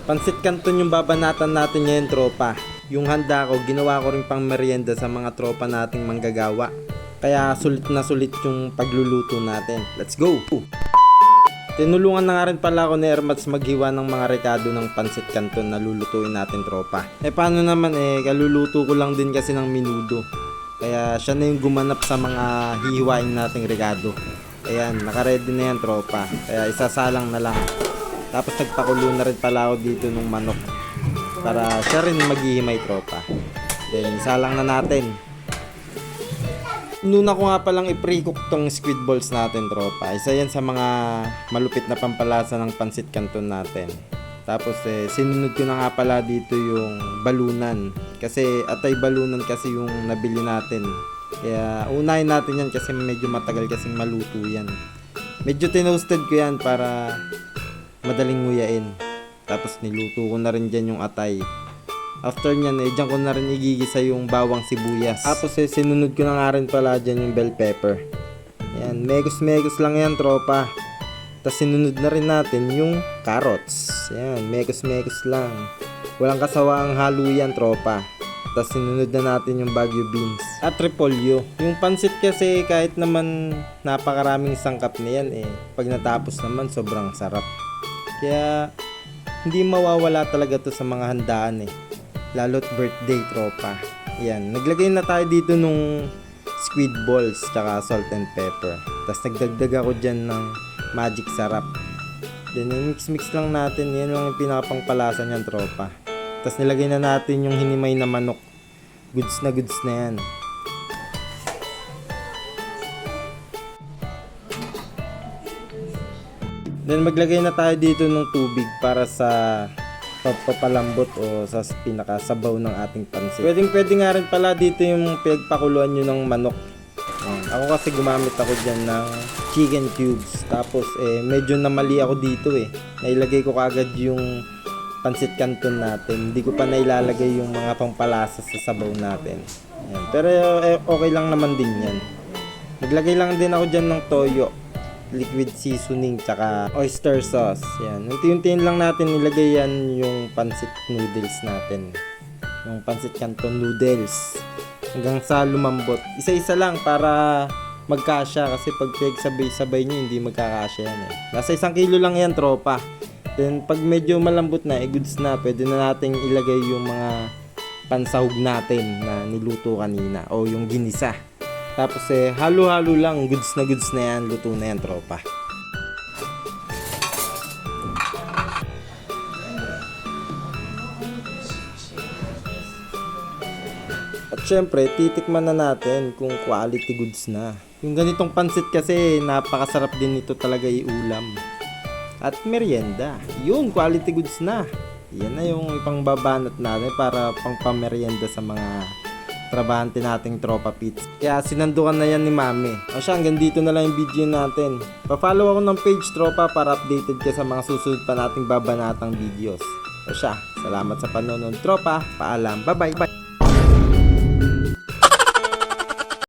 Pansit Canton yung babanatan natin ngayon, tropa. Yung handa ko, ginawa ko rin pang merienda sa mga tropa nating manggagawa. Kaya sulit na sulit yung pagluluto natin. Let's go! Tinulungan na nga rin pala ako ni Ermats maghiwa ng mga rekado ng Pansit Canton na lulutuin natin, tropa. Paano naman kaluluto ko lang din kasi ng minudo. Kaya siya na yung gumanap sa mga hihiwain nating rekado. Ayan, nakaready na yan, tropa. Kaya isasalang na lang. Tapos nagpakulo na rin pala ako dito ng manok para siya rin maghihimay, tropa. Then isalang na natin. Nuna ko nga palang i-pre-cook tong squid balls natin, tropa. Isa yan sa mga malupit na pampalasa ng Pansit Canton natin. Tapos sinunod ko na nga pala dito yung balunan. Kasi atay balunan kasi yung nabili natin. Kaya unahin natin yan kasi medyo matagal kasing maluto yan. Medyo tinoasted ko yan para madaling nguyain. Tapos niluto ko na rin dyan yung atay. After nyan dyan ko na rin igigisa yung bawang sibuyas. Tapos sinunod ko na nga rin pala dyan yung bell pepper. Yan, megos lang yan, tropa. Tapos sinunod na rin natin yung carrots. Yan, megos lang. Walang kasawaang halo yan, tropa. Tapos sinunod na natin yung Baguio beans at repolyo. Yung pansit kasi kahit naman napakaraming sangkap na yan pag natapos naman sobrang sarap. Kaya hindi mawawala talaga to sa mga handaan lalo't birthday, tropa. Yan, naglagay na tayo dito nung squid balls tsaka salt and pepper. Tapos nagdagdag ako dyan ng magic sarap. Then mix lang natin. Yan lang yung pinakapangpalasa niyan, tropa. Tapos nilagay na natin yung hinimay na manok. Goods na yan. Then maglagay na tayo dito ng tubig para sa pagpapalambot o sa pinakasabaw ng ating pansit. Pwede nga rin pala dito yung pinagpakuluan nyo ng manok. Ako kasi gumamit ako dyan ng chicken cubes. Tapos medyo namali ako dito Nailagay ko kaagad yung Pansit Canton natin. Hindi ko pa nailalagay yung mga pangpalasa sa sabaw natin. Ayan. Pero okay lang naman din yan. Maglagay lang din ako dyan ng toyo, liquid seasoning, tsaka oyster sauce. Yan. Unti-untiin lang natin nilagay yan yung pansit noodles natin. Yung Pansit Canton noodles. Hanggang sa lumambot. Isa-isa lang para magkasya kasi pag sabay-sabay nyo hindi magkakasya yan Nasa 1 kilo lang yan, tropa. Then pag medyo malambot na, goods na. Pwede na nating ilagay yung mga pansahog natin na niluto kanina o yung ginisa. Tapos halo-halo lang, goods na yan, luto na yan, tropa. At syempre, titikman na natin kung quality goods na. Yung ganitong pansit kasi, napakasarap din nito talaga iulam. At merienda, yun, quality goods na. Yan na yung ipangbabanat natin para pang pamerienda sa mga trabahante nating tropa pits. Kaya sinandukan na yan ni mami. O siya, hanggang dito na lang yung video natin. Pa-follow ako ng page, tropa, para updated ka sa mga susunod pa nating babanatang videos. O siya, salamat sa panonood, tropa. Paalam, bye bye.